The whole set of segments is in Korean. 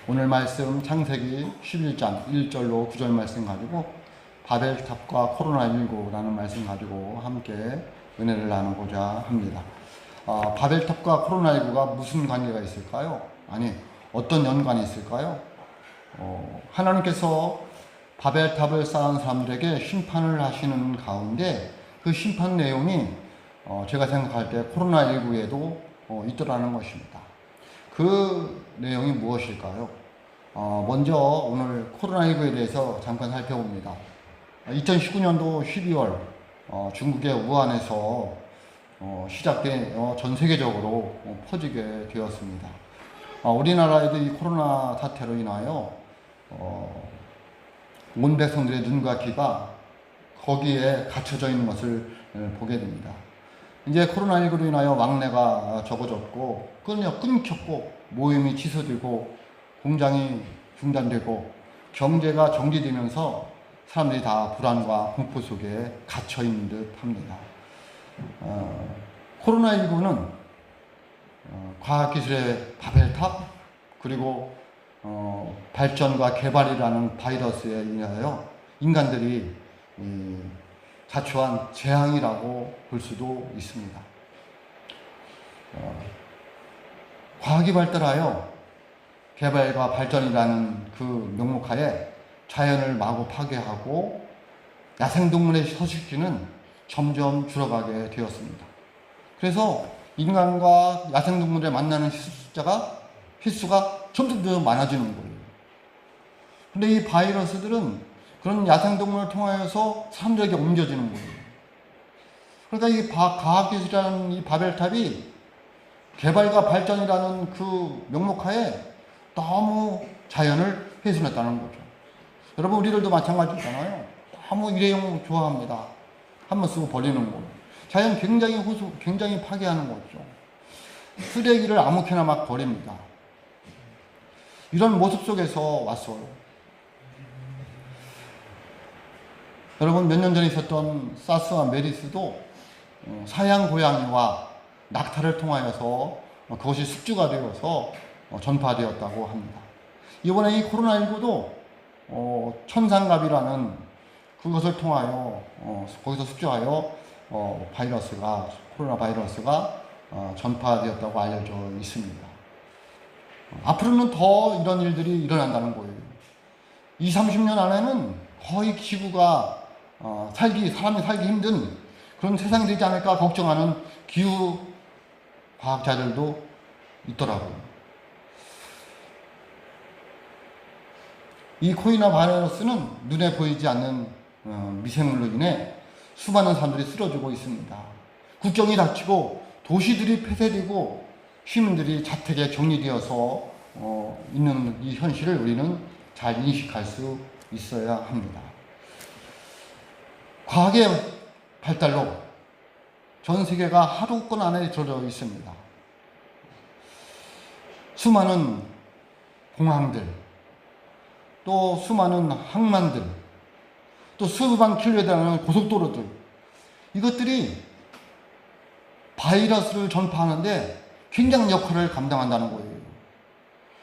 오늘 말씀 창세기 11장 1절로 9절 말씀 가지고 바벨탑과 코로나19라는 말씀 가지고 함께 은혜를 나누고자 합니다. 바벨탑과 코로나19가 무슨 관계가 있을까요? 아니, 어떤 연관이 있을까요? 하나님께서 바벨탑을 쌓은 사람들에게 심판을 하시는 가운데 그 심판 내용이 제가 생각할 때 코로나19에도 있더라는 것입니다. 그 내용이 무엇일까요? 먼저 오늘 코로나19에 대해서 잠깐 살펴봅니다. 2019년도 12월 중국의 우한에서 시작된 전 세계적으로 퍼지게 되었습니다. 우리나라에도 이 코로나 사태로 인하여 온 백성들의 눈과 귀가 거기에 갇혀져 있는 것을 보게 됩니다. 이제 코로나19로 인하여 왕래가 적어졌고 끊겼고 모임이 취소되고 공장이 중단되고 경제가 정지되면서 사람들이 다 불안과 공포 속에 갇혀 있는 듯 합니다. 코로나19는 과학기술의 바벨탑 그리고 발전과 개발이라는 바이러스에 의하여 인간들이 자초한 재앙이라고 볼 수도 있습니다. 과학이 발달하여 개발과 발전이라는 그 명목하에 자연을 마구 파괴하고 야생동물의 서식지는 점점 줄어가게 되었습니다. 그래서 인간과 야생동물에 만나는 횟수가 점점 더 많아지는 거예요. 근데 이 바이러스들은 그런 야생동물을 통하여서 사람들에게 옮겨지는 거예요. 그러니까 이 과학기술이라는 이 바벨탑이 개발과 발전이라는 그 명목하에 너무 자연을 훼손했다는 거죠. 여러분, 우리들도 마찬가지잖아요. 너무 일회용 좋아합니다. 한번 쓰고 버리는 거. 자연 굉장히 파괴하는 거죠. 쓰레기를 아무렇게나 막 버립니다. 이런 모습 속에서 왔어요. 여러분, 몇 년 전에 있었던 사스와 메리스도 사양 고양이와 낙타를 통하여서 그것이 숙주가 되어서 전파되었다고 합니다. 이번에 이 코로나19도 천상갑이라는 그것을 통하여 거기서 숙주하여 코로나 바이러스가 전파되었다고 알려져 있습니다. 앞으로는 더 이런 일들이 일어난다는 거예요. 20-30년 안에는 거의 지구가 사람이 살기 힘든 그런 세상이 되지 않을까 걱정하는 기후 과학자들도 있더라고요. 이 코로나 바이러스는 눈에 보이지 않는 미생물로 인해 수많은 사람들이 쓰러지고 있습니다. 국경이 닫히고 도시들이 폐쇄되고 시민들이 자택에 격리되어서 있는 이 현실을 우리는 잘 인식할 수 있어야 합니다. 과학의 발달로 전 세계가 하루권 안에 들어져 있습니다. 수많은 공항들, 또 수많은 항만들, 또 수만 킬로에 달하는 고속도로들, 이것들이 바이러스를 전파하는데 굉장한 역할을 감당한다는 거예요.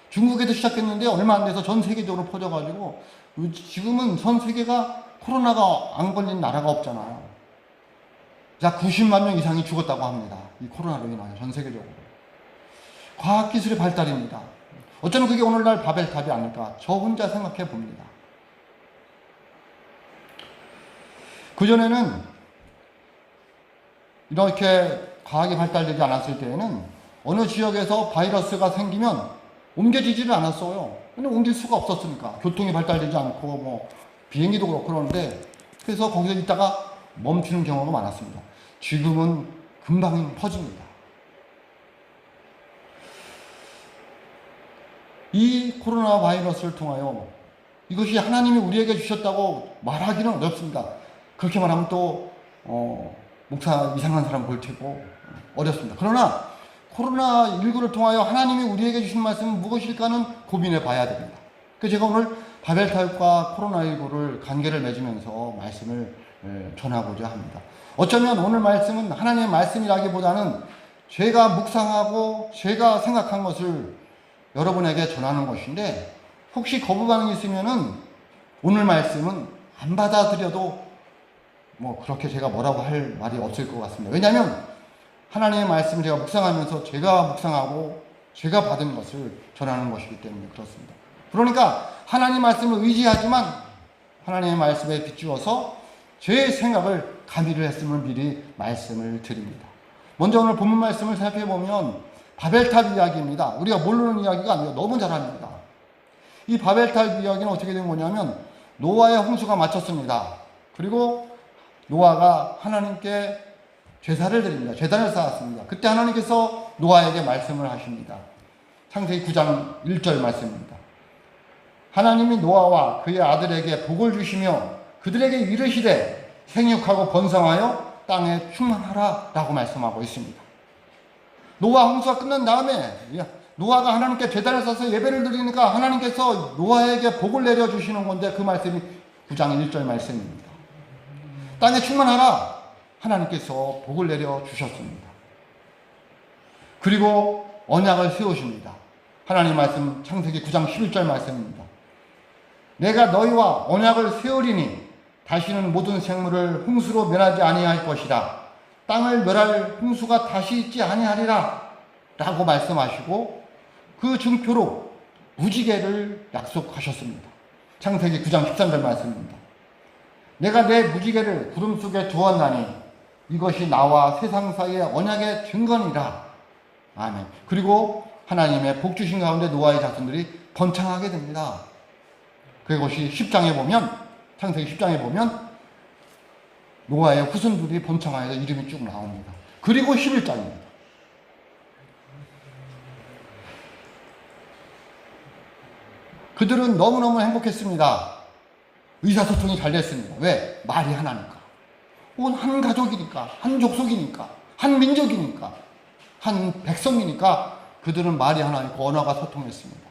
중국에도 시작했는데 얼마 안 돼서 전 세계적으로 퍼져가지고 지금은 전 세계가 코로나가 안 걸린 나라가 없잖아요. 약 90만 명 이상이 죽었다고 합니다. 이 코로나로 인하여 전 세계적으로. 과학기술의 발달입니다. 어쩌면 그게 오늘날 바벨탑이 아닐까 저 혼자 생각해 봅니다. 그전에는 이렇게 과학이 발달되지 않았을 때에는 어느 지역에서 바이러스가 생기면 옮겨지지를 않았어요. 근데 옮길 수가 없었으니까. 교통이 발달되지 않고 비행기도 그렇고 그러는데 그래서 거기서 있다가 멈추는 경우가 많았습니다. 지금은 금방 퍼집니다. 이 코로나 바이러스를 통하여 이것이 하나님이 우리에게 주셨다고 말하기는 어렵습니다. 그렇게 말하면 또 목사 이상한 사람 볼 테고 어렵습니다. 그러나 코로나19를 통하여 하나님이 우리에게 주신 말씀은 무엇일까는 고민해 봐야 됩니다. 그래서 제가 오늘 바벨탑과 코로나19를 관계를 맺으면서 말씀을 전하고자 합니다. 어쩌면 오늘 말씀은 하나님의 말씀이라기보다는 제가 묵상하고 제가 생각한 것을 여러분에게 전하는 것인데, 혹시 거부 반응이 있으면은 오늘 말씀은 안 받아들여도 뭐 그렇게 제가 뭐라고 할 말이 없을 것 같습니다. 왜냐하면 하나님의 말씀을 제가 묵상하면서 제가 묵상하고 제가 받은 것을 전하는 것이기 때문에 그렇습니다. 그러니까 하나님 말씀을 의지하지만 하나님의 말씀에 비추어서 제 생각을 가미를 했음을 미리 말씀을 드립니다. 먼저 오늘 본문 말씀을 살펴보면 바벨탑 이야기입니다. 우리가 모르는 이야기가 아니라 너무 잘 압니다. 이 바벨탑 이야기는 어떻게 된 거냐면 노아의 홍수가 마쳤습니다. 그리고 노아가 하나님께 제사를 드립니다. 제단을 쌓았습니다. 그때 하나님께서 노아에게 말씀을 하십니다. 창세기 9장 1절 말씀입니다. 하나님이 노아와 그의 아들에게 복을 주시며 그들에게 이르시되 생육하고 번성하여 땅에 충만하라 라고 말씀하고 있습니다. 노아 홍수가 끝난 다음에 노아가 하나님께 제단을 쌓아서 예배를 드리니까 하나님께서 노아에게 복을 내려주시는 건데 그 말씀이 9장 1절 말씀입니다. 땅에 충만하라 하나님께서 복을 내려주셨습니다. 그리고 언약을 세우십니다. 하나님 말씀 창세기 9장 11절 말씀입니다. 내가 너희와 언약을 세우리니 다시는 모든 생물을 홍수로 멸하지 아니할 것이다. 땅을 멸할 홍수가 다시 있지 아니하리라 라고 말씀하시고 그 증표로 무지개를 약속하셨습니다. 창세기 9장 13절 말씀입니다. 내가 내 무지개를 구름 속에 두었나니 이것이 나와 세상 사이의 언약의 증거니라. 아멘. 그리고 하나님의 복 주신 가운데 노아의 자손들이 번창하게 됩니다. 그것이 10장에 보면, 창세기 10장에 보면 노아의 후손들이 번창하여서 이름이 쭉 나옵니다. 그리고 11장입니다. 그들은 너무너무 행복했습니다. 의사소통이 잘 됐습니다. 왜? 말이 하나니까. 한 가족이니까, 한 족속이니까, 한 민족이니까, 한 백성이니까 그들은 말이 하나이고 언어가 소통했습니다.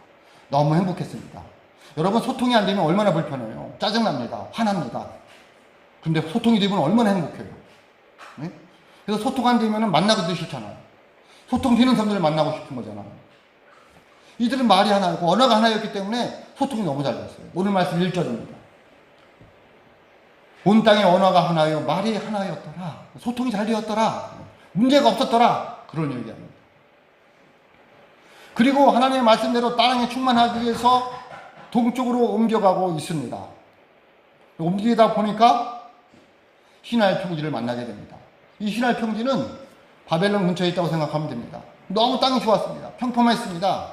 너무 행복했습니다. 여러분, 소통이 안 되면 얼마나 불편해요. 짜증납니다. 화납니다. 근데 소통이 되면 얼마나 행복해요. 네? 그래서 소통 안 되면 만나기도 싫잖아요. 소통되는 사람들을 만나고 싶은 거잖아요. 이들은 말이 하나였고 언어가 하나였기 때문에 소통이 너무 잘 됐어요. 오늘 말씀 1절입니다. 온 땅의 언어가 하나요, 말이 하나였더라. 소통이 잘 되었더라. 문제가 없었더라. 그런 얘기합니다. 그리고 하나님의 말씀대로 땅에 충만하기 위해서 동쪽으로 옮겨가고 있습니다. 옮기다 보니까 시나이 평지를 만나게 됩니다. 이 시나이 평지는 바벨론 근처에 있다고 생각하면 됩니다. 너무 땅이 좋았습니다. 평평했습니다.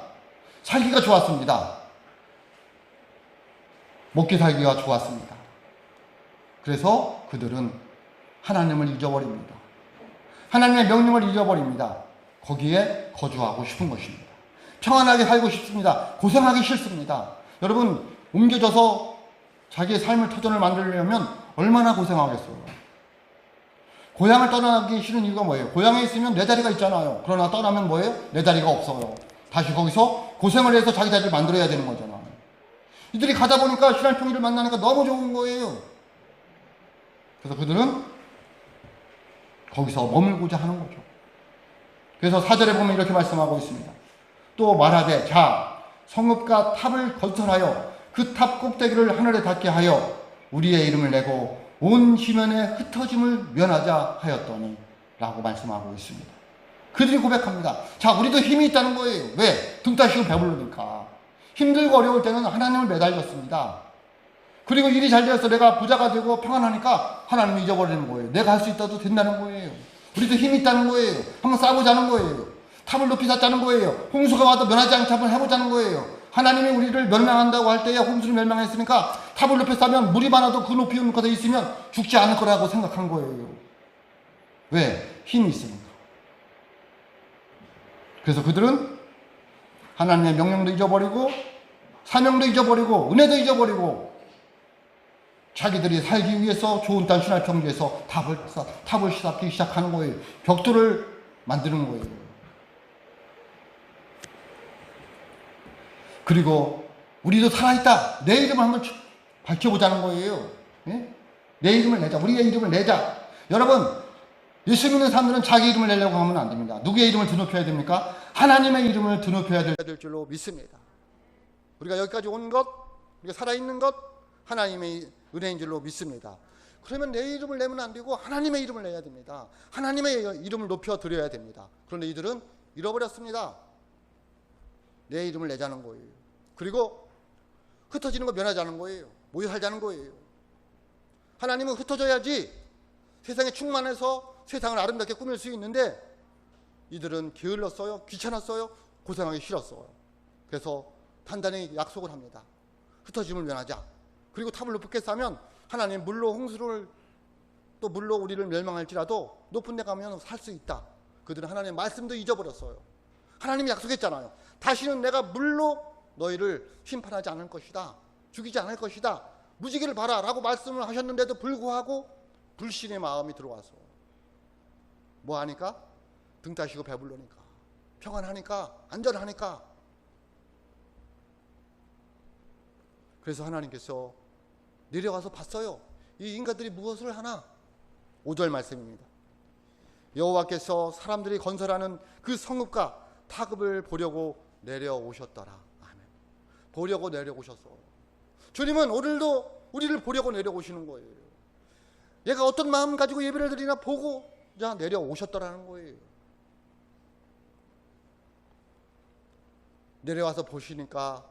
살기가 좋았습니다. 먹기 살기가 좋았습니다. 그래서 그들은 하나님을 잊어버립니다. 하나님의 명령을 잊어버립니다. 거기에 거주하고 싶은 것입니다. 평안하게 살고 싶습니다. 고생하기 싫습니다. 여러분, 옮겨져서 자기의 삶의 터전을 만들려면 얼마나 고생하겠어요. 고향을 떠나기 싫은 이유가 뭐예요? 고향에 있으면 내 자리가 있잖아요. 그러나 떠나면 뭐예요? 내 자리가 없어요. 다시 거기서 고생을 해서 자기 자리를 만들어야 되는 거잖아요. 이들이 가다 보니까 신할 평지를 만나니까 너무 좋은 거예요. 그래서 그들은 거기서 머물고자 하는 거죠. 그래서 4절에 보면 이렇게 말씀하고 있습니다. 또 말하되 자 성읍과 탑을 건설하여 그 탑 꼭대기를 하늘에 닿게 하여 우리의 이름을 내고 온 지면에 흩어짐을 면하자 하였더니 라고 말씀하고 있습니다. 그들이 고백합니다. 자, 우리도 힘이 있다는 거예요. 왜? 등 따시고 배부르니까. 힘들고 어려울 때는 하나님을 매달렸습니다. 그리고 일이 잘 되어서 내가 부자가 되고 평안하니까 하나님을 잊어버리는 거예요. 내가 할 수 있다도 된다는 거예요. 우리도 힘이 있다는 거예요. 한번 싸보자는 거예요. 탑을 높이 쌓자는 거예요. 홍수가 와도 면하지 않게 한번 해보자는 거예요. 하나님이 우리를 멸망한다고 할 때에 홍수를 멸망했으니까 탑을 높이 쌓으면 물이 많아도 그 높이 놓고서 있으면 죽지 않을 거라고 생각한 거예요. 왜? 힘이 있으니까. 그래서 그들은 하나님의 명령도 잊어버리고 사명도 잊어버리고 은혜도 잊어버리고 자기들이 살기 위해서 좋은 땅 신할 평지에서 탑을 쌓기 시작하는 거예요. 벽돌을 만드는 거예요. 그리고 우리도 살아있다. 내 이름을 한번 밝혀보자는 거예요. 예? 내 이름을 내자. 우리의 이름을 내자. 여러분, 예수 믿는 사람들은 자기 이름을 내려고 하면 안 됩니다. 누구의 이름을 드높여야 됩니까? 하나님의 이름을 드높여야 될 줄로 믿습니다. 우리가 여기까지 온 것, 우리가 살아있는 것 하나님의 은혜인 줄로 믿습니다. 그러면 내 이름을 내면 안 되고 하나님의 이름을 내야 됩니다. 하나님의 이름을 높여드려야 됩니다. 그런데 이들은 잃어버렸습니다. 내 이름을 내자는 거예요. 그리고 흩어지는 거 면하자는 거예요. 모여 살자는 거예요. 하나님은 흩어져야지 세상에 충만해서 세상을 아름답게 꾸밀 수 있는데 이들은 게을렀어요. 귀찮았어요. 고생하기 싫었어요. 그래서 단단히 약속을 합니다. 흩어짐을 면하자. 그리고 탑을 높게 쌓으면 하나님 물로 홍수를 또 물로 우리를 멸망할지라도 높은 데 가면 살 수 있다. 그들은 하나님의 말씀도 잊어버렸어요. 하나님이 약속했잖아요. 다시는 내가 물로 너희를 심판하지 않을 것이다. 죽이지 않을 것이다. 무지개를 봐라 라고 말씀을 하셨는데도 불구하고 불신의 마음이 들어와서 뭐 하니까? 등 따시고 배불르니까, 평안하니까, 안전하니까. 그래서 하나님께서 내려가서 봤어요. 이 인간들이 무엇을 하나? 5절 말씀입니다. 여호와께서 사람들이 건설하는 그 성읍과 타급을 보려고 내려오셨더라. 아멘. 보려고 내려오셨어. 주님은 오늘도 우리를 보려고 내려오시는 거예요. 얘가 어떤 마음 가지고 예배를 드리나 보고 내려오셨더라는 거예요. 내려와서 보시니까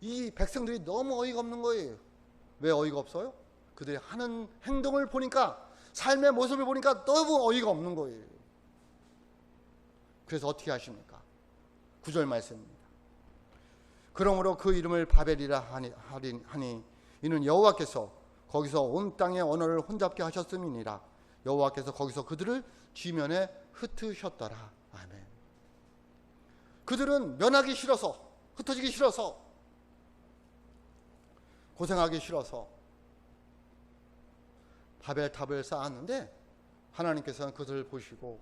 이 백성들이 너무 어이가 없는 거예요. 왜 어이가 없어요? 그들이 하는 행동을 보니까, 삶의 모습을 보니까 너무 어이가 없는 거예요. 그래서 어떻게 하십니까? 9절 말씀입니다. 그러므로 그 이름을 바벨이라 하니 이는 여호와께서 거기서 온 땅의 언어를 혼잡게 하셨음이니라. 여호와께서 거기서 그들을 지면에 흩으셨더라. 아멘. 그들은 면하기 싫어서, 흩어지기 싫어서, 고생하기 싫어서 바벨탑을 쌓았는데 하나님께서는 그들을 보시고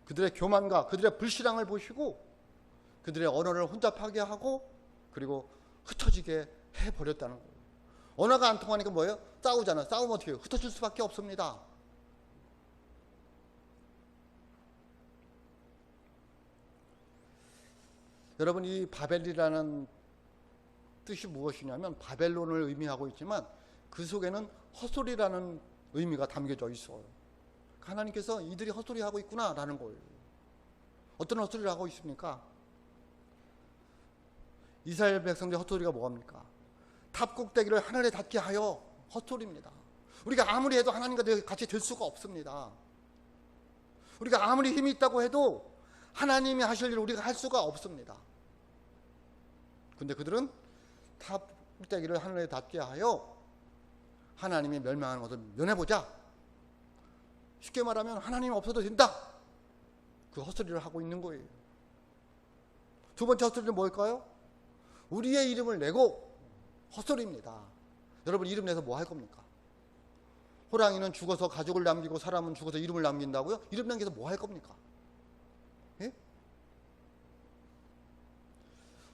그들의 교만과 그들의 불신앙을 보시고 그들의 언어를 혼잡하게 하고 그리고 흩어지게 해버렸다는 거예요. 언어가 안 통하니까 뭐예요? 싸우잖아요. 싸우면 어떻게 해요? 흩어질 수밖에 없습니다. 여러분, 이 바벨이라는 뜻이 무엇이냐면 바벨론을 의미하고 있지만 그 속에는 헛소리라는 의미가 담겨져 있어요. 하나님께서 이들이 헛소리하고 있구나라는 거예요. 어떤 헛소리를 하고 있습니까? 이스라엘 백성들의 헛소리가 뭐합니까? 탑 꼭대기를 하늘에 닿게 하여 헛소리입니다. 우리가 아무리 해도 하나님과 같이 될 수가 없습니다. 우리가 아무리 힘이 있다고 해도 하나님이 하실 일을 우리가 할 수가 없습니다. 근데 그들은 탑 꼭대기를 하늘에 닿게 하여 하나님이 멸망하는 것을 면해보자. 쉽게 말하면 하나님이 없어도 된다. 그 헛소리를 하고 있는 거예요. 두 번째 헛소리는 뭘까요? 우리의 이름을 내고 헛소리입니다. 여러분, 이름 내서 뭐 할 겁니까? 호랑이는 죽어서 가족을 남기고 사람은 죽어서 이름을 남긴다고요? 이름 남겨서 뭐 할 겁니까? 예?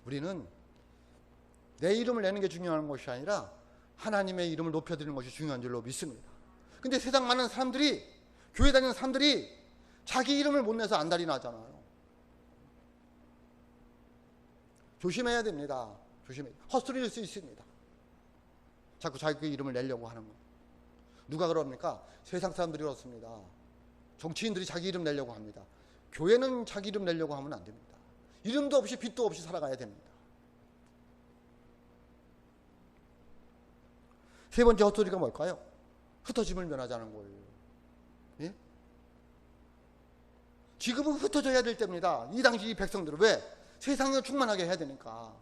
우리는 내 이름을 내는 게 중요한 것이 아니라 하나님의 이름을 높여드리는 것이 중요한 줄로 믿습니다. 근데 세상 많은 사람들이, 교회 다니는 사람들이 자기 이름을 못 내서 안달이 나잖아요. 조심해야 됩니다. 조심해야 돼요. 헛소리일 수 있습니다. 자꾸 자기 이름을 내려고 하는 거. 누가 그럽니까? 세상 사람들이 그렇습니다. 정치인들이 자기 이름 내려고 합니다. 교회는 자기 이름 내려고 하면 안 됩니다. 이름도 없이 빛도 없이 살아가야 됩니다. 세 번째 헛소리가 뭘까요? 흩어짐을 면하자는 거예요. 예? 지금은 흩어져야 될 때입니다. 이 당시 이 백성들은 왜? 세상을 충만하게 해야 되니까.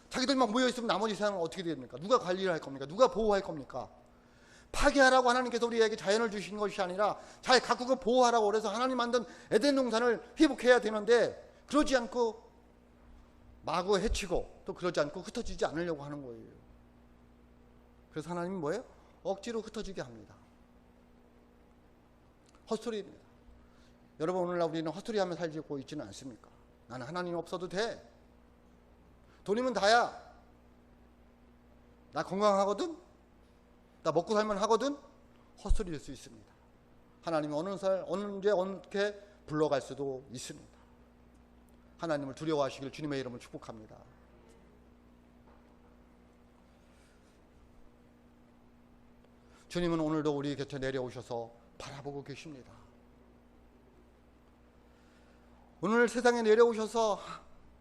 자기들만 모여있으면 나머지 세상은 어떻게 됩니까? 누가 관리를 할 겁니까? 누가 보호할 겁니까? 파괴하라고 하나님께서 우리에게 자연을 주신 것이 아니라 잘 가꾸고 보호하라고 그래서 하나님 만든 에덴 동산을 회복해야 되는데 그러지 않고 마구 해치고 또 그러지 않고 흩어지지 않으려고 하는 거예요. 그래서 하나님은 뭐예요? 억지로 흩어지게 합니다. 헛소리입니다. 여러분, 오늘날 우리는 헛소리하며 살고 있지는 않습니까? 나는 하나님 없어도 돼. 돈이면 다야. 나 건강하거든. 나 먹고 살면 하거든. 헛소리일 수 있습니다. 하나님이 어느 살 언제 어떻게 불러갈 수도 있습니다. 하나님을 두려워하시길 주님의 이름으로 축복합니다. 주님은 오늘도 우리 곁에 내려오셔서 바라보고 계십니다. 오늘 세상에 내려오셔서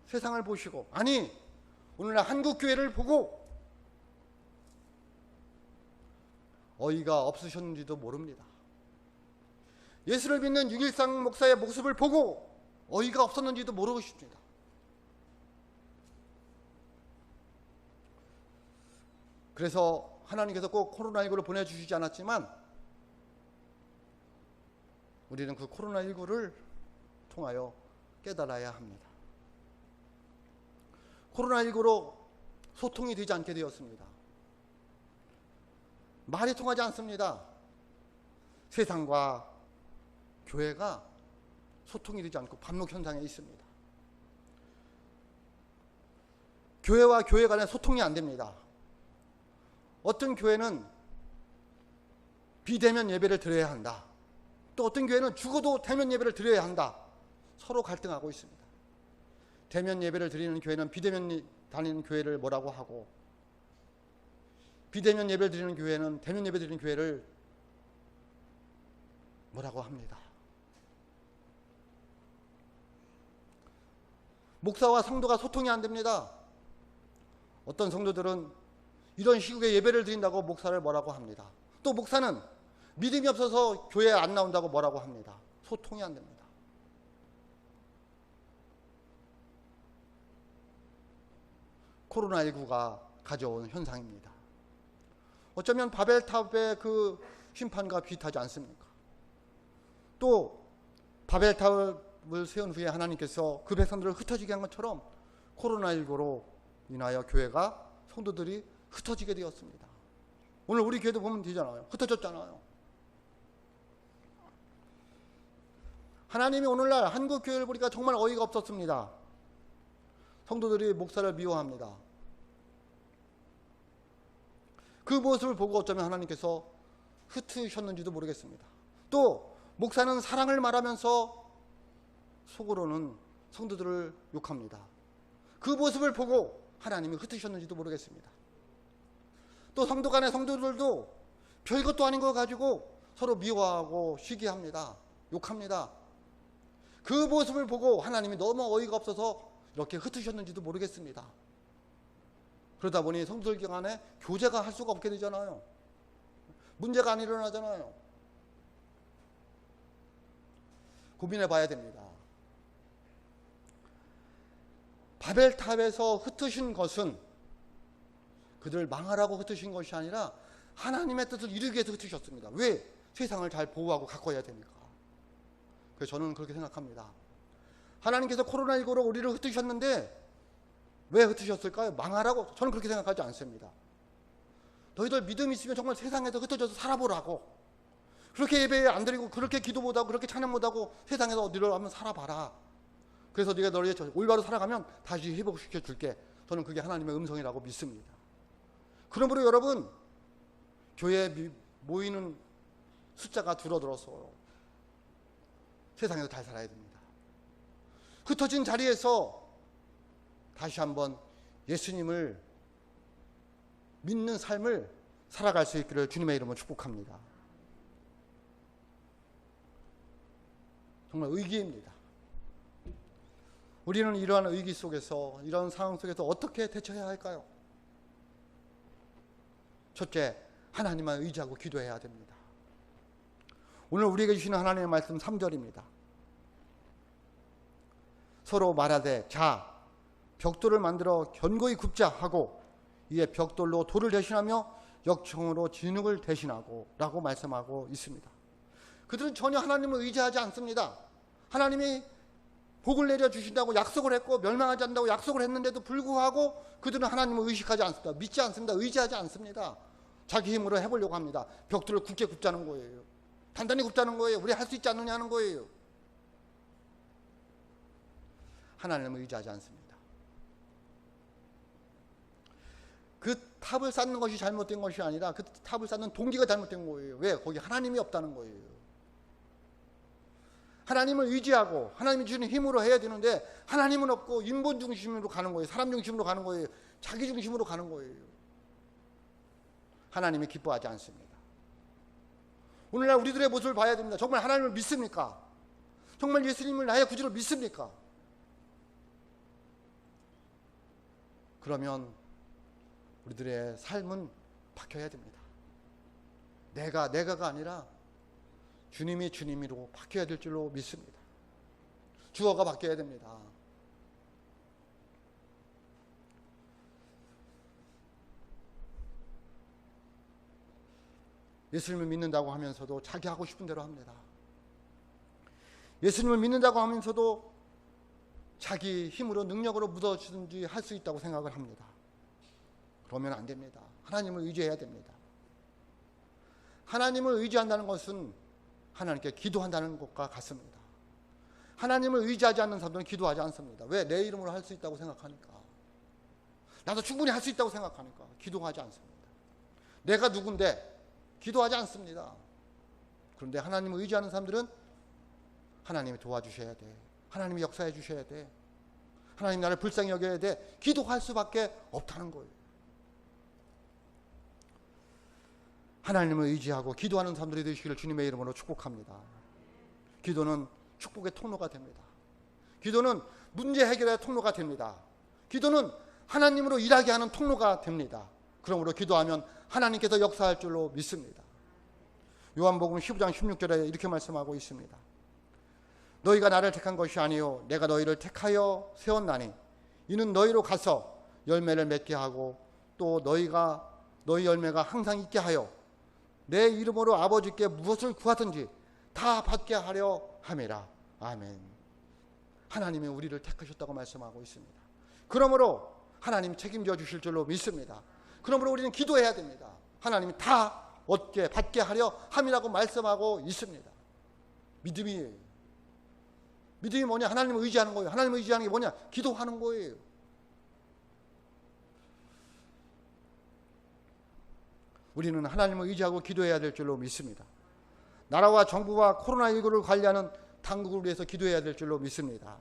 세상을 보시고, 아니 오늘날 한국교회를 보고 어이가 없으셨는지도 모릅니다. 예수를 믿는 6.13 목사의 모습을 보고 어이가 없었는지도 모르십니다. 그래서 하나님께서 꼭 코로나19를 보내주시지 않았지만 우리는 그 코로나19를 통하여 깨달아야 합니다. 코로나19로 소통이 되지 않게 되었습니다. 말이 통하지 않습니다. 세상과 교회가 소통이 되지 않고 반목 현상에 있습니다. 교회와 교회 간에 소통이 안 됩니다. 어떤 교회는 비대면 예배를 드려야 한다. 또 어떤 교회는 죽어도 대면 예배를 드려야 한다. 서로 갈등하고 있습니다. 대면 예배를 드리는 교회는 비대면 다니는 교회를 뭐라고 하고, 비대면 예배를 드리는 교회는 대면 예배 드리는 교회를 뭐라고 합니다. 목사와 성도가 소통이 안 됩니다. 어떤 성도들은 이런 시국에 예배를 드린다고 목사를 뭐라고 합니다. 또 목사는 믿음이 없어서 교회에 안 나온다고 뭐라고 합니다. 소통이 안 됩니다. 코로나19가 가져온 현상입니다. 어쩌면 바벨탑의 그 심판과 비슷하지 않습니까? 또 바벨탑을 세운 후에 하나님께서 그 백성들을 흩어지게 한 것처럼 코로나19로 인하여 교회가, 성도들이 흩어지게 되었습니다. 오늘 우리 교회도 보면 되잖아요. 흩어졌잖아요. 하나님이 오늘날 한국 교회를 보니까 정말 어이가 없었습니다. 성도들이 목사를 미워합니다. 그 모습을 보고 어쩌면 하나님께서 흩으셨는지도 모르겠습니다. 또 목사는 사랑을 말하면서 속으로는 성도들을 욕합니다. 그 모습을 보고 하나님이 흩으셨는지도 모르겠습니다. 또 성도 간의 성도들도 별것도 아닌 거 가지고 서로 미워하고 시기합니다. 욕합니다. 그 모습을 보고 하나님이 너무 어이가 없어서 이렇게 흩으셨는지도 모르겠습니다. 그러다 보니 성도들 간에 교제가 할 수가 없게 되잖아요. 문제가 안 일어나잖아요. 고민해 봐야 됩니다. 바벨탑에서 흩으신 것은 그들을 망하라고 흩으신 것이 아니라 하나님의 뜻을 이루기 위해서 흩으셨습니다. 왜? 세상을 잘 보호하고 가꿔야 되니까. 그래서 저는 그렇게 생각합니다. 하나님께서 코로나19로 우리를 흩으셨는데 왜 흩으셨을까요? 망하라고? 저는 그렇게 생각하지 않습니다. 너희들 믿음 있으면 정말 세상에서 흩어져서 살아보라고. 그렇게 예배 안 드리고 그렇게 기도 못하고 그렇게 찬양 못하고 세상에서 어디로 한번 살아봐라. 그래서 네가 너희 올바로 살아가면 다시 회복시켜 줄게. 저는 그게 하나님의 음성이라고 믿습니다. 그러므로 여러분, 교회에 모이는 숫자가 줄어들어서 세상에서 잘 살아야 됩니다. 흩어진 자리에서 다시 한번 예수님을 믿는 삶을 살아갈 수 있기를 주님의 이름으로 축복합니다. 정말 의기입니다. 우리는 이러한 의기 속에서, 이런 상황 속에서 어떻게 대처해야 할까요? 첫째, 하나님만 의지하고 기도해야 됩니다. 오늘 우리에게 주시는 하나님의 말씀 3절입니다. 서로 말하되 자 벽돌을 만들어 견고히 굽자 하고 이에 벽돌로 돌을 대신하며 역청으로 진흙을 대신하고 라고 말씀하고 있습니다. 그들은 전혀 하나님을 의지하지 않습니다. 하나님이 복을 내려주신다고 약속을 했고 멸망하지 않는다고 약속을 했는데도 불구하고 그들은 하나님을 의식하지 않습니다. 믿지 않습니다. 의지하지 않습니다. 자기 힘으로 해보려고 합니다. 벽돌을 굳게 굽자는 거예요. 단단히 굽자는 거예요. 우리 할 수 있지 않느냐 하는 거예요. 하나님을 의지하지 않습니다. 그 탑을 쌓는 것이 잘못된 것이 아니라 그 탑을 쌓는 동기가 잘못된 거예요. 왜? 거기 하나님이 없다는 거예요. 하나님을 의지하고 하나님이 주는 힘으로 해야 되는데 하나님은 없고 인본 중심으로 가는 거예요. 사람 중심으로 가는 거예요. 자기 중심으로 가는 거예요. 하나님이 기뻐하지 않습니다. 오늘날 우리들의 모습을 봐야 됩니다. 정말 하나님을 믿습니까? 정말 예수님을 나의 구주로 믿습니까? 그러면 우리들의 삶은 바뀌어야 됩니다. 내가가 아니라 주님이 주님으로 바뀌어야 될 줄로 믿습니다. 주어가 바뀌어야 됩니다. 예수님을 믿는다고 하면서도 자기 하고 싶은 대로 합니다. 예수님을 믿는다고 하면서도 자기 힘으로 능력으로 묻어주든지 할 수 있다고 생각을 합니다. 그러면 안 됩니다. 하나님을 의지해야 됩니다. 하나님을 의지한다는 것은 하나님께 기도한다는 것과 같습니다. 하나님을 의지하지 않는 사람들은 기도하지 않습니다. 왜? 내 이름으로 할 수 있다고 생각하니까. 나도 충분히 할 수 있다고 생각하니까 기도하지 않습니다. 내가 누군데 기도하지 않습니다. 그런데 하나님을 의지하는 사람들은 하나님이 도와주셔야 돼. 하나님이 역사해 주셔야 돼. 하나님 나를 불쌍히 여겨야 돼. 기도할 수밖에 없다는 거예요. 하나님을 의지하고 기도하는 사람들이 되시기를 주님의 이름으로 축복합니다. 기도는 축복의 통로가 됩니다. 기도는 문제 해결의 통로가 됩니다. 기도는 하나님으로 일하게 하는 통로가 됩니다. 그러므로 기도하면 하나님께서 역사할 줄로 믿습니다. 요한복음 15장 16절에 이렇게 말씀하고 있습니다. 너희가 나를 택한 것이 아니요 내가 너희를 택하여 세웠나니 이는 너희로 가서 열매를 맺게 하고 또 너희 열매가 항상 있게 하여 내 이름으로 아버지께 무엇을 구하든지 다 받게 하려 함이라. 아멘. 하나님이 우리를 택하셨다고 말씀하고 있습니다. 그러므로 하나님 책임져 주실 줄로 믿습니다. 그러므로 우리는 기도해야 됩니다. 하나님이 다 얻게 받게 하려 함이라고 말씀하고 있습니다. 믿음이에요. 믿음이 뭐냐? 하나님을 의지하는 거예요. 하나님을 의지하는 게 뭐냐? 기도하는 거예요. 우리는 하나님을 의지하고 기도해야 될 줄로 믿습니다. 나라와 정부와 코로나19를 관리하는 당국을 위해서 기도해야 될 줄로 믿습니다.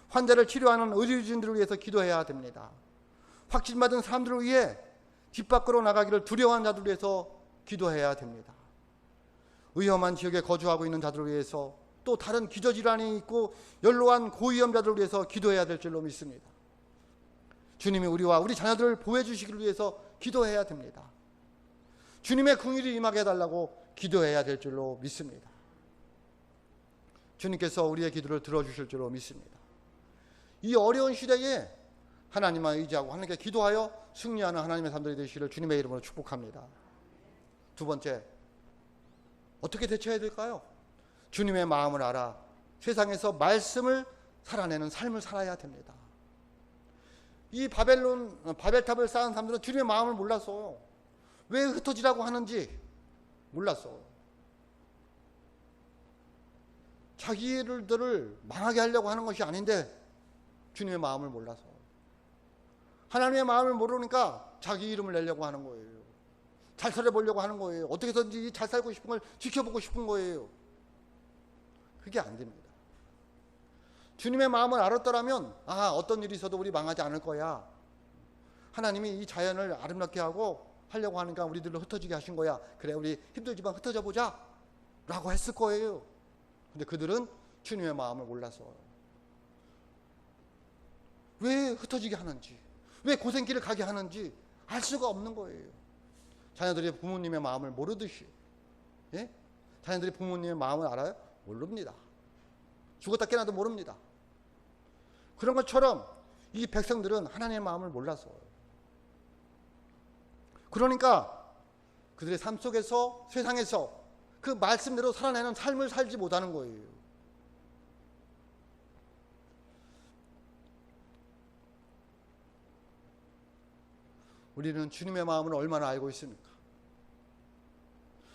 환자를 치료하는 의료진들을 위해서 기도해야 됩니다. 확진받은 사람들을 위해 집 밖으로 나가기를 두려워하는 자들을 위해서 기도해야 됩니다. 위험한 지역에 거주하고 있는 자들을 위해서 또 다른 기저질환이 있고 연로한 고위험자들을 위해서 기도해야 될 줄로 믿습니다. 주님이 우리와 우리 자녀들을 보호해 주시기를 위해서 기도해야 됩니다. 주님의 긍휼이 임하게 해달라고 기도해야 될 줄로 믿습니다. 주님께서 우리의 기도를 들어주실 줄로 믿습니다. 이 어려운 시대에 하나님만 의지하고 하나님께 기도하여 승리하는 하나님의 사람들이 되시기를 주님의 이름으로 축복합니다. 두 번째, 어떻게 대처해야 될까요? 주님의 마음을 알아 세상에서 말씀을 살아내는 삶을 살아야 됩니다. 이 바벨탑을 쌓은 사람들은 주님의 마음을 몰랐어요. 왜 흩어지라고 하는지 몰랐어. 자기들을 망하게 하려고 하는 것이 아닌데 주님의 마음을 몰라서. 하나님의 마음을 모르니까 자기 이름을 내려고 하는 거예요. 잘 살아보려고 하는 거예요. 어떻게 해서든지 잘 살고 싶은 걸 지켜보고 싶은 거예요. 그게 안 됩니다. 주님의 마음을 알았더라면 어떤 일이 있어도 우리 망하지 않을 거야. 하나님이 이 자연을 아름답게 하려고 하니까 우리들을 흩어지게 하신 거야. 그래 우리 힘들지만 흩어져 보자 라고 했을 거예요. 근데 그들은 주님의 마음을 몰라서 왜 흩어지게 하는지, 왜 고생길을 가게 하는지 알 수가 없는 거예요. 자녀들이 부모님의 마음을 모르듯이. 자녀들이 부모님의 마음을 알아요? 모릅니다. 죽었다 깨나도 모릅니다. 그런 것처럼 이 백성들은 하나님의 마음을 몰라서. 그러니까 그들의 삶 속에서 세상에서 그 말씀대로 살아내는 삶을 살지 못하는 거예요. 우리는 주님의 마음을 얼마나 알고 있습니까?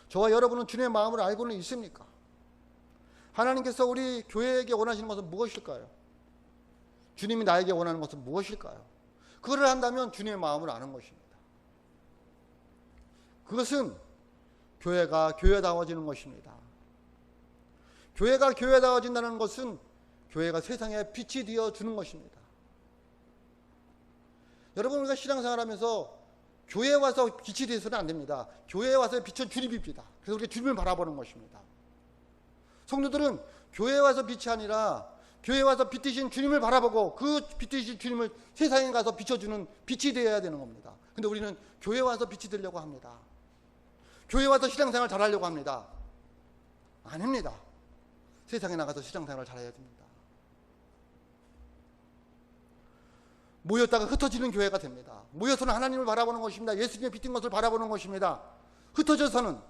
저와 여러분은 주님의 마음을 알고는 있습니까? 하나님께서 우리 교회에게 원하시는 것은 무엇일까요? 주님이 나에게 원하는 것은 무엇일까요? 그거를 한다면 주님의 마음을 아는 것입니다. 그것은 교회가 교회다워지는 것입니다. 교회가 교회다워진다는 것은 교회가 세상에 빛이 되어 주는 것입니다. 여러분, 우리가 신앙생활하면서 교회에 와서 빛이 되어서는 안 됩니다. 교회에 와서 빛은 주님입니다. 그래서 우리가 주님을 바라보는 것입니다. 성도들은 교회에 와서 빛이 아니라 교회에 와서 빛 되신 주님을 바라보고 그 빛 되신 주님을 세상에 가서 비춰주는 빛이 되어야 되는 겁니다. 근데 우리는 교회에 와서 빛이 되려고 합니다. 교회에 와서 신앙생활 잘하려고 합니다. 아닙니다. 세상에 나가서 신앙생활을 잘해야 됩니다. 모였다가 흩어지는 교회가 됩니다. 모여서는 하나님을 바라보는 것입니다. 예수님의 빛인 것을 바라보는 것입니다. 흩어져서는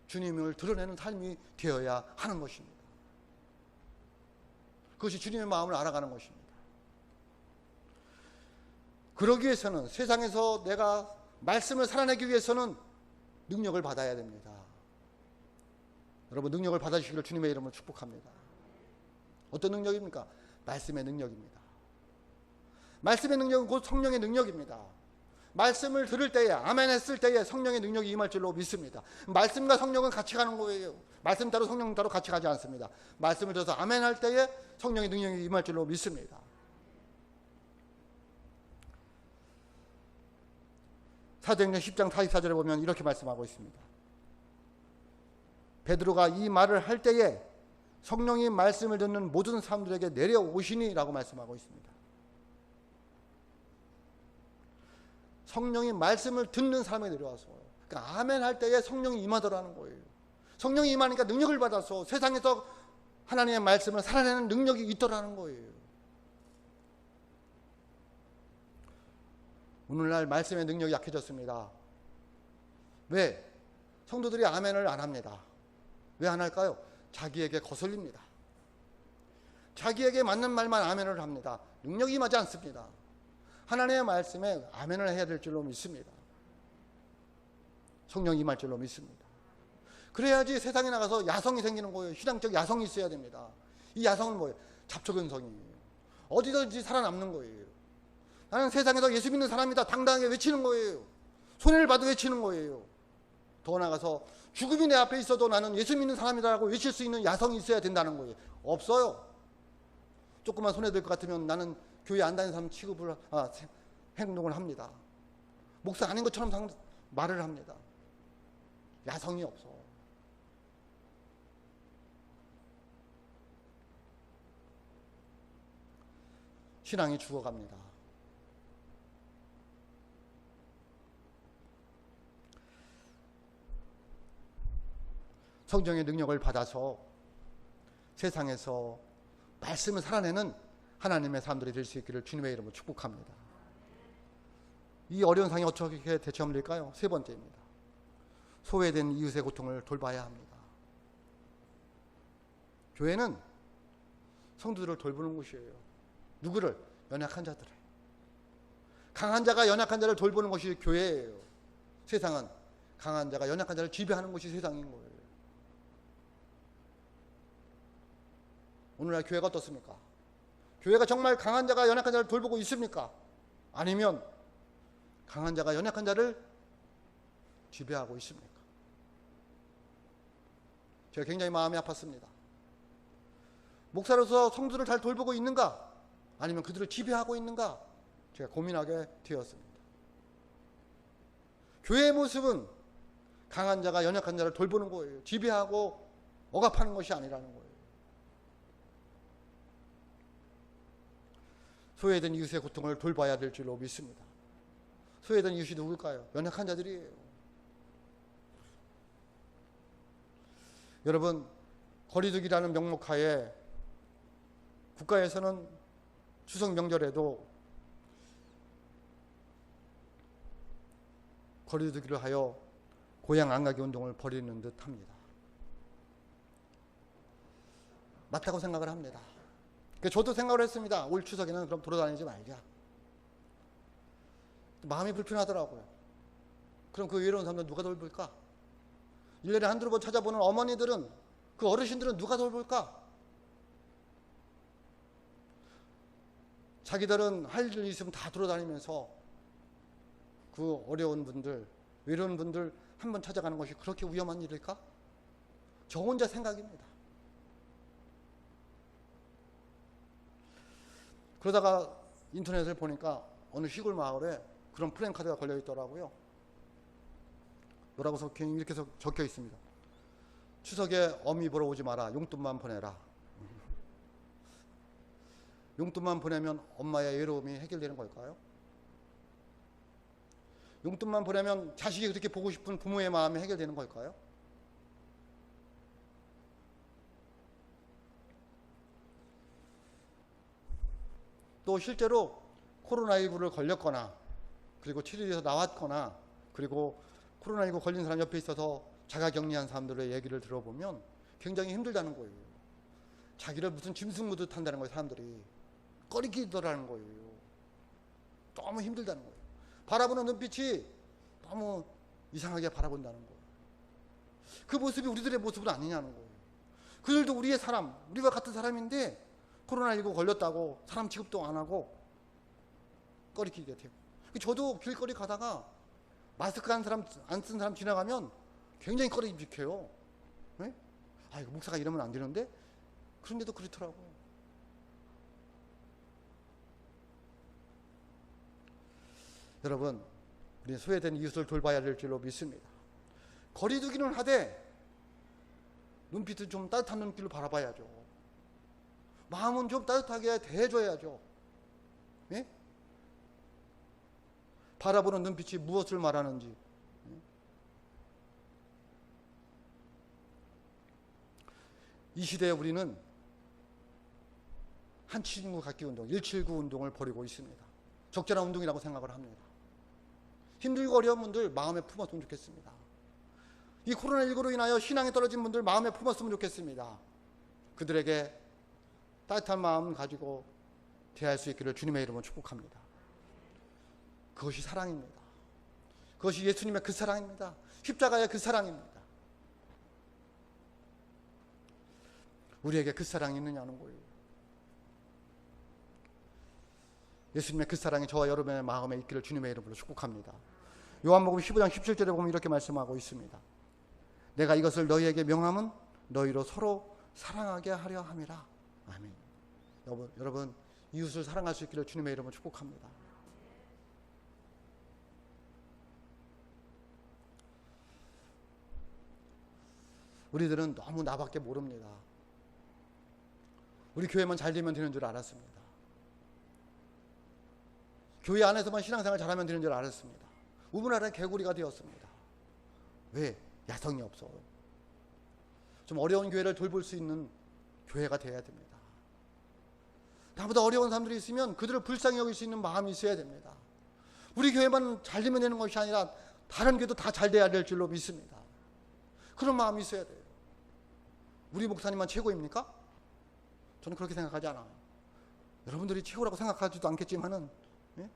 주님을 드러내는 삶이 되어야 하는 것입니다. 그것이 주님의 마음을 알아가는 것입니다. 그러기 위해서는, 세상에서 내가 말씀을 살아내기 위해서는 능력을 받아야 됩니다. 여러분, 능력을 받아주시기를 주님의 이름으로 축복합니다. 어떤 능력입니까? 말씀의 능력입니다. 말씀의 능력은 곧 성령의 능력입니다. 말씀을 들을 때에, 아멘 했을 때에 성령의 능력이 임할 줄로 믿습니다. 말씀과 성령은 같이 가는 거예요. 말씀 따로 성령 따로 같이 가지 않습니다. 말씀을 들어서 아멘 할 때에 성령의 능력이 임할 줄로 믿습니다. 사도행전 10장 44절에 보면 이렇게 말씀하고 있습니다. 베드로가 이 말을 할 때에 성령이 말씀을 듣는 모든 사람들에게 내려오시니 라고 말씀하고 있습니다. 성령이 말씀을 듣는 사람에게 내려와서, 그러니까 아멘 할 때에 성령이 임하더라는 거예요. 성령이 임하니까 능력을 받아서 세상에서 하나님의 말씀을 살아내는 능력이 있더라는 거예요. 오늘날 말씀의 능력이 약해졌습니다. 왜? 성도들이 아멘을 안 합니다. 왜 안 할까요? 자기에게 거슬립니다. 자기에게 맞는 말만 아멘을 합니다. 능력이 임하지 않습니다. 하나님의 말씀에 아멘을 해야 될 줄로 믿습니다. 성령이 임할 줄로 믿습니다. 그래야지 세상에 나가서 야성이 생기는 거예요. 신앙적 야성이 있어야 됩니다. 이 야성은 뭐예요? 잡초근성이에요. 어디든지 살아남는 거예요. 나는 세상에서 예수 믿는 사람이다 당당하게 외치는 거예요. 손해를 봐도 외치는 거예요. 더 나아가서 죽음이 내 앞에 있어도 나는 예수 믿는 사람이다라고 외칠 수 있는 야성이 있어야 된다는 거예요. 없어요. 조금만 손해될 것 같으면 나는 교회 안 다니는 사람 취급을, 행동을 합니다. 목사 아닌 것처럼 말을 합니다. 야성이 없어. 신앙이 죽어갑니다. 성령의 능력을 받아서 세상에서 말씀을 살아내는 하나님의 사람들이 될 수 있기를 주님의 이름으로 축복합니다. 이 어려운 상황에 어떻게 대처하면 될까요? 세 번째입니다. 소외된 이웃의 고통을 돌봐야 합니다. 교회는 성도들을 돌보는 곳이에요. 누구를? 연약한 자들을. 강한 자가 연약한 자를 돌보는 것이 교회예요. 세상은 강한 자가 연약한 자를 지배하는 것이 세상인 거예요. 오늘날 교회가 어떻습니까? 교회가 정말 강한 자가 연약한 자를 돌보고 있습니까? 아니면 강한 자가 연약한 자를 지배하고 있습니까? 제가 굉장히 마음이 아팠습니다. 목사로서 성도를 잘 돌보고 있는가? 아니면 그들을 지배하고 있는가? 제가 고민하게 되었습니다. 교회의 모습은 강한 자가 연약한 자를 돌보는 거예요. 지배하고 억압하는 것이 아니라는 거예요. 소외된 이웃의 고통을 돌봐야 될 줄로 믿습니다. 소외된 이웃이 누굴까요? 연약한 자들이에요. 여러분, 거리두기라는 명목하에 국가에서는 추석 명절에도 거리두기를 하여 고향 안가기 운동을 벌이는 듯 합니다. 맞다고 생각을 합니다. 저도 생각을 했습니다. 올 추석에는 그럼 돌아다니지 말자. 마음이 불편하더라고요. 그럼 그 외로운 사람들 누가 돌볼까? 1년에 한두 번 찾아보는 어머니들은, 그 어르신들은 누가 돌볼까? 자기들은 할 일 있으면 다 돌아다니면서 그 어려운 분들, 외로운 분들 한 번 찾아가는 것이 그렇게 위험한 일일까? 저 혼자 생각입니다. 그러다가 인터넷을 보니까 어느 시골 마을에 그런 플랜카드가 걸려 있더라고요. 뭐라고 이렇게 적혀 있습니다. 추석에 어미 보러 오지 마라. 용돈만 보내라. 용돈만 보내면 엄마의 외로움이 해결되는 걸까요? 용돈만 보내면 자식이 그렇게 보고 싶은 부모의 마음이 해결되는 걸까요? 또 실제로 코로나19를 걸렸거나 그리고 치료돼서 나왔거나 그리고 코로나19 걸린 사람 옆에 있어서 자가격리한 사람들의 얘기를 들어보면 굉장히 힘들다는 거예요. 자기를 무슨 짐승무듯 한다는 거예요. 사람들이 꺼리끼더라는 거예요. 너무 힘들다는 거예요. 바라보는 눈빛이 너무 이상하게 바라본다는 거예요. 그 모습이 우리들의 모습은 아니냐는 거예요. 그들도 우리의 사람, 우리와 같은 사람인데 코로나19 걸렸다고 사람 취급도 안 하고 꺼리끼게 돼요. 저도 길거리 가다가 마스크 안 쓴 사람 지나가면 굉장히 꺼리기 비켜요. 네? 아, 이거 목사가 이러면 안 되는데? 그런데도 그렇더라고요. 여러분, 우리 소외된 이웃을 돌봐야 될 줄로 믿습니다. 거리두기는 하되 눈빛은 좀 따뜻한 눈길로 바라봐야죠. 마음은 좀 따뜻하게 대해줘야죠. 네? 바라보는 눈빛이 무엇을 말하는지. 이 시대에 우리는 한 친구 갖기 운동, 179 운동을 벌이고 있습니다. 적절한 운동이라고 생각을 합니다. 힘들고 어려운 분들 마음에 품었으면 좋겠습니다. 이 코로나19로 인하여 신앙이 떨어진 분들 마음에 품었으면 좋겠습니다. 그들에게 따뜻한 마음 가지고 대할 수 있기를 주님의 이름으로 축복합니다. 그것이 사랑입니다. 그것이 예수님의 그 사랑입니다. 십자가의 그 사랑입니다. 우리에게 그 사랑이 있느냐는 거예요. 예수님의 그 사랑이 저와 여러분의 마음에 있기를 주님의 이름으로 축복합니다. 요한복음 15장 17절에 보면 이렇게 말씀하고 있습니다. 내가 이것을 너희에게 명함은 너희로 서로 사랑하게 하려 함이라. 아멘. 여러분 이웃을 사랑할 수 있기를 주님의 이름으로 축복합니다. 우리들은 너무 나밖에 모릅니다. 우리 교회만 잘 되면 되는 줄 알았습니다. 교회 안에서만 신앙생활 잘하면 되는 줄 알았습니다. 우물안에 개구리가 되었습니다. 왜? 야성이 없어요. 좀 어려운 교회를 돌볼 수 있는 교회가 되어야 됩니다. 나보다 어려운 사람들이 있으면 그들을 불쌍히 여길 수 있는 마음이 있어야 됩니다. 우리 교회만 잘 되면 되는 것이 아니라 다른 교회도 다 잘 돼야 될 줄로 믿습니다. 그런 마음이 있어야 돼요. 우리 목사님만 최고입니까? 저는 그렇게 생각하지 않아요. 여러분들이 최고라고 생각하지도 않겠지만은 예?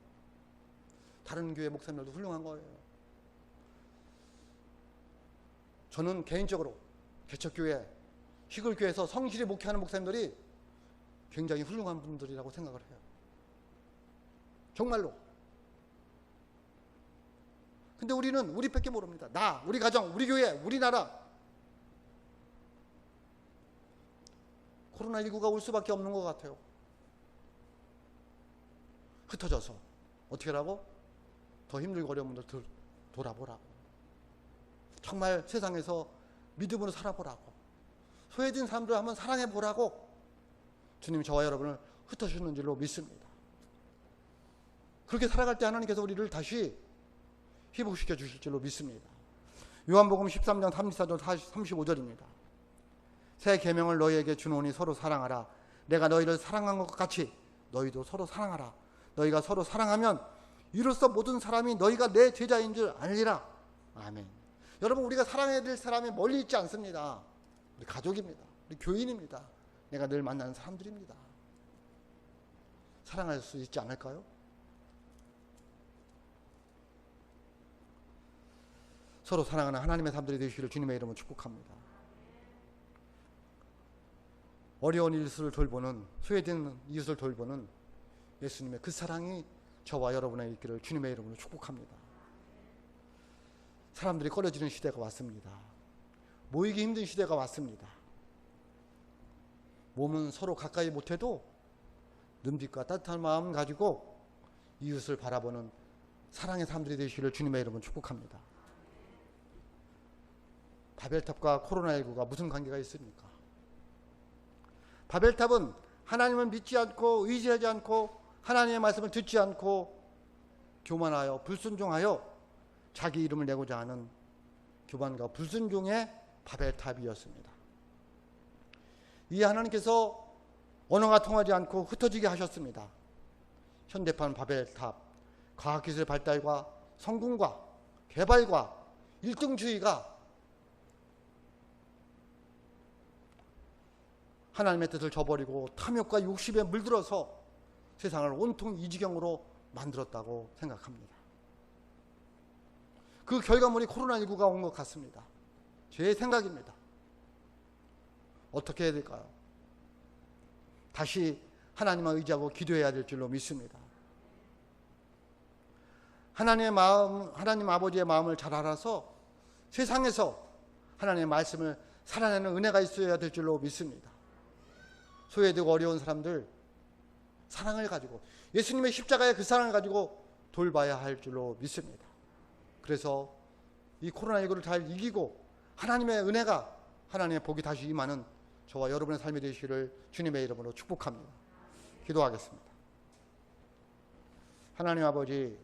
다른 교회 목사님들도 훌륭한 거예요. 저는 개인적으로 개척교회, 시골교회에서 성실히 목회하는 목사님들이 굉장히 훌륭한 분들이라고 생각을 해요. 정말로. 근데 우리는 우리밖에 모릅니다. 나, 우리 가정, 우리 교회, 우리나라. 코로나19가 올 수밖에 없는 것 같아요. 흩어져서 어떻게 하라고? 더 힘들고 어려운 분들 돌아보라고. 정말 세상에서 믿음으로 살아보라고. 소외된 사람들 한번 사랑해보라고 주님이 저와 여러분을 흩어주는 줄로 믿습니다. 그렇게 살아갈 때 하나님께서 우리를 다시 회복시켜 주실 줄로 믿습니다. 요한복음 13장 34절 35절입니다. 새 계명을 너희에게 주노니 서로 사랑하라. 내가 너희를 사랑한 것 같이 너희도 서로 사랑하라. 너희가 서로 사랑하면 이로써 모든 사람이 너희가 내 제자인 줄 알리라. 아멘. 여러분, 우리가 사랑해야 될 사람이 멀리 있지 않습니다. 우리 가족입니다. 우리 교인입니다. 내가 늘 만나는 사람들입니다. 사랑할 수 있지 않을까요? 서로 사랑하는 하나님의 사람들이 되시기를 주님의 이름으로 축복합니다. 어려운 이웃을 돌보는, 소외된 이웃을 돌보는 예수님의 그 사랑이 저와 여러분의 있기를 주님의 이름으로 축복합니다. 사람들이 꺼려지는 시대가 왔습니다. 모이기 힘든 시대가 왔습니다. 몸은 서로 가까이 못해도 눈빛과 따뜻한 마음 가지고 이웃을 바라보는 사랑의 사람들이 되시기를 주님의 이름으로 축복합니다. 바벨탑과 코로나19가 무슨 관계가 있습니까? 바벨탑은 하나님을 믿지 않고 의지하지 않고 하나님의 말씀을 듣지 않고 교만하여 불순종하여 자기 이름을 내고자 하는 교만과 불순종의 바벨탑이었습니다. 이 하나님께서 언어가 통하지 않고 흩어지게 하셨습니다. 현대판 바벨탑, 과학기술의 발달과 성공과 개발과 일등주의가 하나님의 뜻을 저버리고 탐욕과 욕심에 물들어서 세상을 온통 이 지경으로 만들었다고 생각합니다. 그 결과물이 코로나19가 온 것 같습니다. 제 생각입니다. 어떻게 해야 될까요? 다시 하나님을 의지하고 기도해야 될 줄로 믿습니다. 하나님의 마음, 하나님 아버지의 마음을 잘 알아서 세상에서 하나님의 말씀을 살아내는 은혜가 있어야 될 줄로 믿습니다. 소외되고 어려운 사람들 사랑을 가지고 예수님의 십자가의 그 사랑을 가지고 돌봐야 할 줄로 믿습니다. 그래서 이 코로나19를 잘 이기고 하나님의 은혜가 하나님의 복이 다시 임하는 저와 여러분의 삶이 되시기를 주님의 이름으로 축복합니다. 기도하겠습니다. 하나님 아버지,